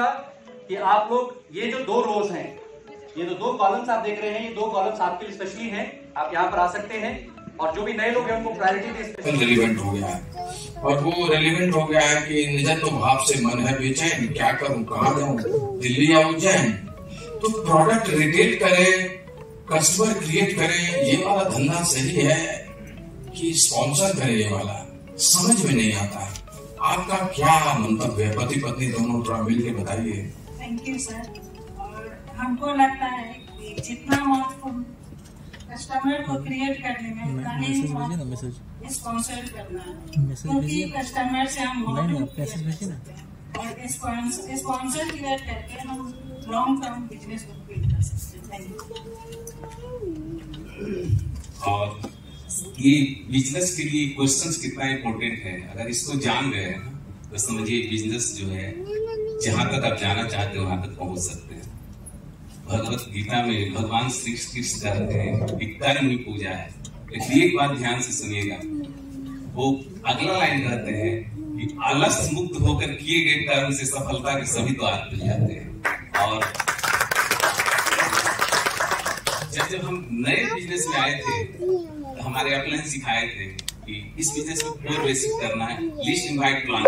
चाहूंगा कि आप लोग ये जो 2 रोज हैं, ये जो 2 कॉलम्स आप देख रहे हैं, ये 2 कॉलम्स आपके लिए स्पेशली हैं। आप यहाँ पर आ सकते हैं और जो भी नए लोग हैं उनको प्रायोरिटी दे। रेलिवेंट हो गया है और वो रेलिवेंट हो गया है कि निजन तो भाव से मन है बेचैन, क्या करूं, कहाँ जाऊं, दिल्ली या उज्जैन। तो प्रोडक्ट रिटेल करें, कस्टमर क्रिएट करें, ये वाला धंधा सही है कि स्पॉन्सर करें? ये वाला समझ में नहीं आता है। आपका क्या मंतव्य है? पति पत्नी दोनों थोड़ा मिल के बताइए। Thank you sir. और हमको लगता है कि जितना महत्वपूर्ण कस्टमर को क्रिएट करने में उतना ही स्पॉन्सर करना है, क्योंकि कस्टमर से हम बहुत सकते हैं और स्पॉन्सर क्रिएट करके हम लॉन्ग टर्म बिजनेस को क्रिएट कर सकते हैं। और ये बिजनेस के लिए क्वेश्चंस कितना इम्पोर्टेंट है, अगर इसको जान गए तो समझिए बिजनेस जो है जहां तक आप जाना चाहते हो वहां तक पहुंच सकते हैं। भगवत गीता में भगवान श्री कृष्ण कहते हैं कि कर्म ही पूजा है। लेकिन एक बात ध्यान से सुनिएगा, वो अगला लाइन कहते हैं कि अलस मुक्त होकर किए गए कर्म से सफलता के सभी द्वार खुल जाते हैं। और जब हम नए बिजनेस में आए थे तो हमारे अपलाइन सिखाए थे कि इस बिजनेस में 4 बेसिक करना है, लिस्ट, इनवाइट, प्लान।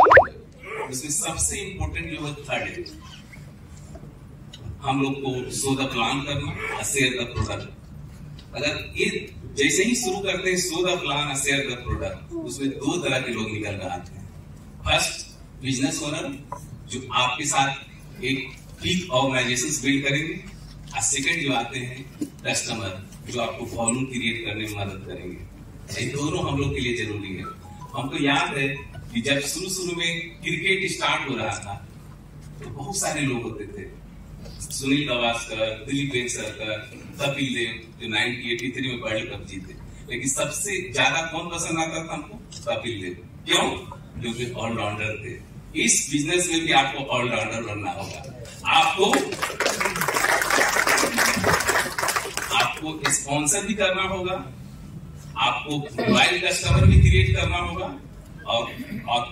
उसमें सबसे इम्पोर्टेंट जो है 3rd है, हम लोग को शो द प्लान करना और शेयर द प्रोडक्ट। अगर ये जैसे ही शुरू करते हैं शो द प्लान और शेयर द प्रोडक्ट, उसमें 2 तरह के लोग निकल कर आते हैं। फर्स्ट, बिजनेस ओनर जो आपके साथ एक बिग ऑर्गेनाइजेशन बिल्ड करेंगे, और सेकंड जो आते हैं कस्टमर जो आपको वॉल्यूम क्रिएट करने में मदद करेंगे। ये दोनों हम लोग के लिए जरूरी है। हमको याद है कि जब शुरू में क्रिकेट स्टार्ट हो रहा था तो बहुत सारे लोग होते थे, सुनील गावस्कर, दिलीप वेंगसरकर, कपिल देव जो 1983 में वर्ल्ड कप जीते। लेकिन सबसे ज्यादा कौन पसंद आता था हमको? कपिल देव। क्यों? क्योंकि ऑलराउंडर थे। इस बिजनेस में भी आपको ऑलराउंडर बनना होगा। आपको स्पॉन्सर भी करना होगा, आपको लॉयल कस्टमर भी क्रिएट करना होगा और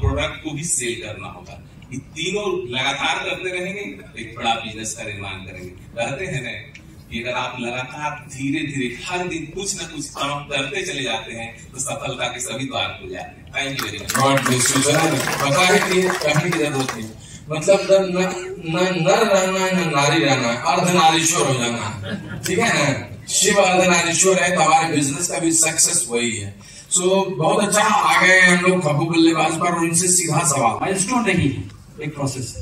प्रोडक्ट को भी सेल करना होगा। ये तीनों लगातार करते रहेंगे एक बड़ा बिजनेस का निर्माण करेंगे। कहते हैं ना कि अगर आप लगातार धीरे धीरे हर दिन कुछ न कुछ काम करते चले जाते हैं तो सफलता के सभी द्वार खुल जाते हैं। Thank you very much. God bless you sir. पता है कि कहने की जरूरत नहीं, मतलब न नर रहना है न नारी रहना है, अर्धनारीश्वर हो जाना है, ठीक है ना। शिव अर्धनारीश्वर है तो हमारे बिजनेस का भी सक्सेस वही है। सो बहुत अच्छा आ गए हम लोग खब्बू बल्लेबाज पर, उनसे सीधा सवाल। माइलस्टोन नहीं है, एक प्रोसेस।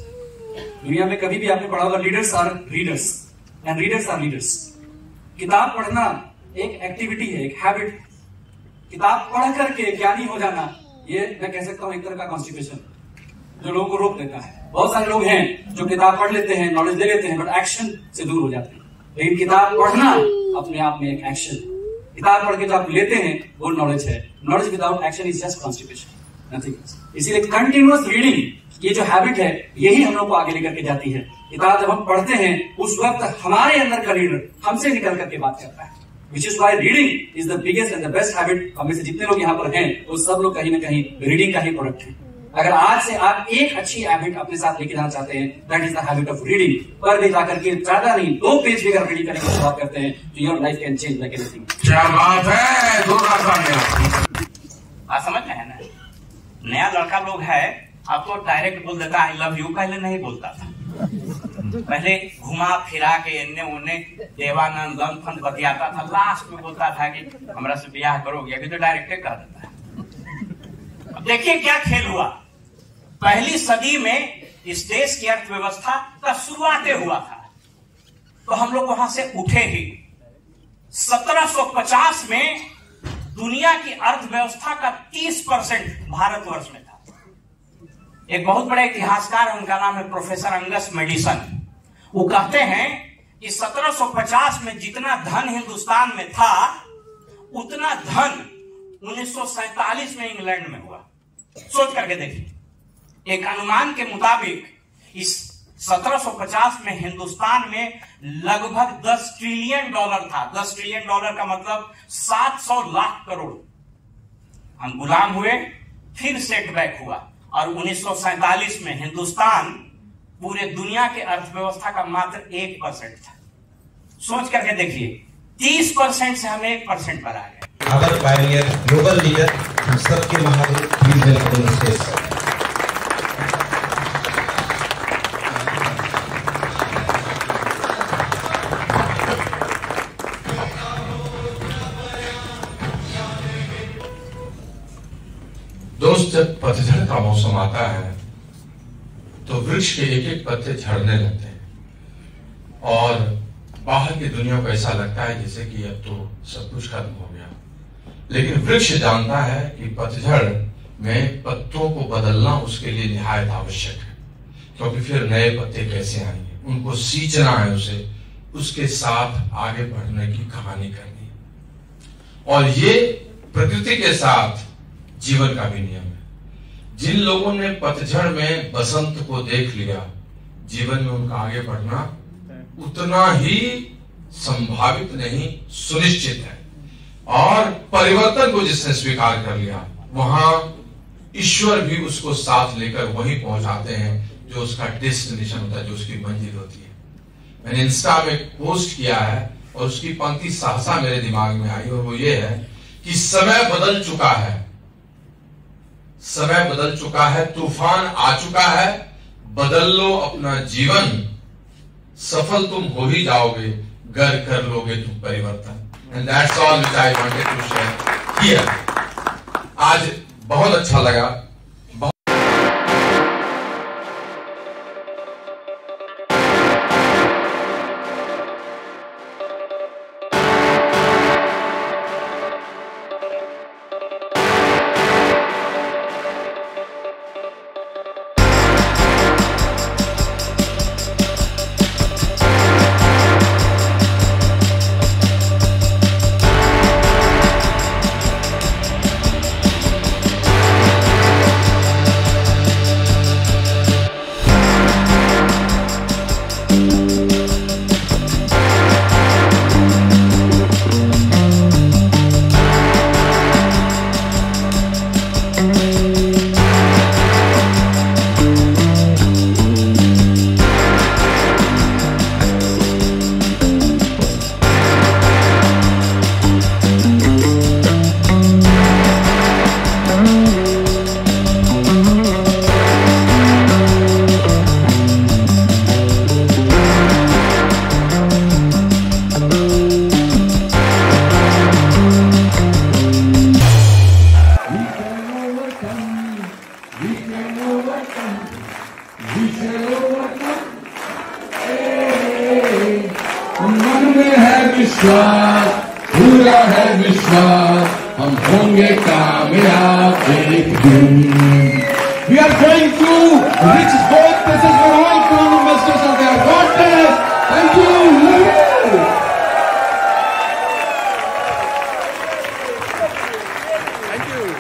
दुनिया में कभी भी आपने पढ़ा होगा leaders are readers and readers are leaders. किताब पढ़ना एक एक्टिविटी है, एक हैबिट है। किताब पढ़ करके ज्ञानी हो जाना, ये मैं कह सकता हूं एक तरह का कॉन्स्टिपेशन जो लोगों को रोक देता है। बहुत सारे लोग हैं जो किताब पढ़ लेते हैं, नॉलेज ले लेते हैं, बट एक्शन से दूर हो जाते हैं। लेकिन किताब पढ़ना अपने आप में एक एक्शन। किताब पढ़ के जो आप लेते हैं वो नॉलेज है। Knowledge without action is just constipation, nothing else. इसीलिए कंटिन्यूअस रीडिंग, ये जो हैबिट है, यही हम लोग को आगे लेकर के जाती है। किताब जब हम पढ़ते हैं उस वक्त हमारे अंदर का लीडर हमसे निकल करके बात करता है। Which is why reading is the biggest and the best habit. हम में से जितने लोग यहाँ पर हैं वो सब लोग कहीं ना कहीं रीडिंग का ही प्रोडक्ट है। अगर आज से आप एक अच्छी हैबिट अपने साथ लेके जाना चाहते हैं, that is the habit of reading. Per day जाकर के ज्यादा नहीं 2 पेज भी अगर रीडिंग करने की शुरुआत करते हैं तो your life can change like anything. क्या बात है, बात समझ में है ना। नया लड़का लोग है, आपको डायरेक्ट बोल देता आई लव यू, पहले नहीं बोलता था। पहले घुमा फिरा के एने उने देवानंद फंड बतियाता था, लास्ट में बोलता था कि हमरा से ब्याह करोगे। अभी तो डायरेक्ट कह देता है। अब देखिए क्या खेल हुआ। पहली सदी में इस देश की अर्थव्यवस्था का शुरुआत हुआ था तो हम लोग वहां से उठे ही। 1750 में दुनिया की अर्थव्यवस्था का 30% भारतवर्ष में था। एक बहुत बड़े इतिहासकार है, उनका नाम है प्रोफेसर अंगस मेडिसन। वो कहते हैं कि 1750 में जितना धन हिंदुस्तान में था उतना धन 1947 में इंग्लैंड में हुआ। सोच करके देखिए। एक अनुमान के मुताबिक इस 1750 में हिंदुस्तान में लगभग $10 ट्रिलियन था। $10 ट्रिलियन का मतलब 700 लाख करोड़। हम गुलाम हुए, फिर सेटबैक हुआ और 1947 में हिंदुस्तान पूरे दुनिया के अर्थव्यवस्था का मात्र 1% था। सोच करके देखिए, 30% से हम 1% पर आ गए। Our pioneer, global leader, हम सबके महादूत, please welcome on stage. दोस्त, जब पतझड़ का मौसम आता है तो वृक्ष के एक एक पत्ते झड़ने लगते हैं और बाहर की दुनिया को ऐसा लगता है जैसे कि अब तो सब कुछ खत्म हो गया। लेकिन वृक्ष जानता है कि पतझड़ में पत्तों को बदलना उसके लिए निहायत आवश्यक है, क्योंकि फिर नए पत्ते कैसे आएंगे, उनको सींचना है, उसे उसके साथ आगे बढ़ने की कहानी करनी है। और ये प्रकृति के साथ जीवन का भी नियम है। जिन लोगों ने पतझड़ में बसंत को देख लिया, जीवन में उनका आगे बढ़ना उतना ही संभावित नहीं, सुनिश्चित है। और परिवर्तन को जिसने स्वीकार कर लिया, वहां ईश्वर भी उसको साथ लेकर वहीं पहुंचाते हैं जो उसका डेस्टिनेशन होता है, जो उसकी मंजिल होती है। मैंने इंस्टा में पोस्ट किया है और उसकी पंक्ति सहसा मेरे दिमाग में आई, और वो ये है कि समय बदल चुका है, समय बदल चुका है, तूफान आ चुका है, बदल लो अपना जीवन, सफल तुम हो ही जाओगे, गर कर लोगे तुम परिवर्तन। And that's all which I wanted to share here. आज बहुत अच्छा लगा। मन में है विश्वास, पूरा है विश्वास, हम होंगे कामयाब एक दिन। We are going to reach both places for all foreign investors out there.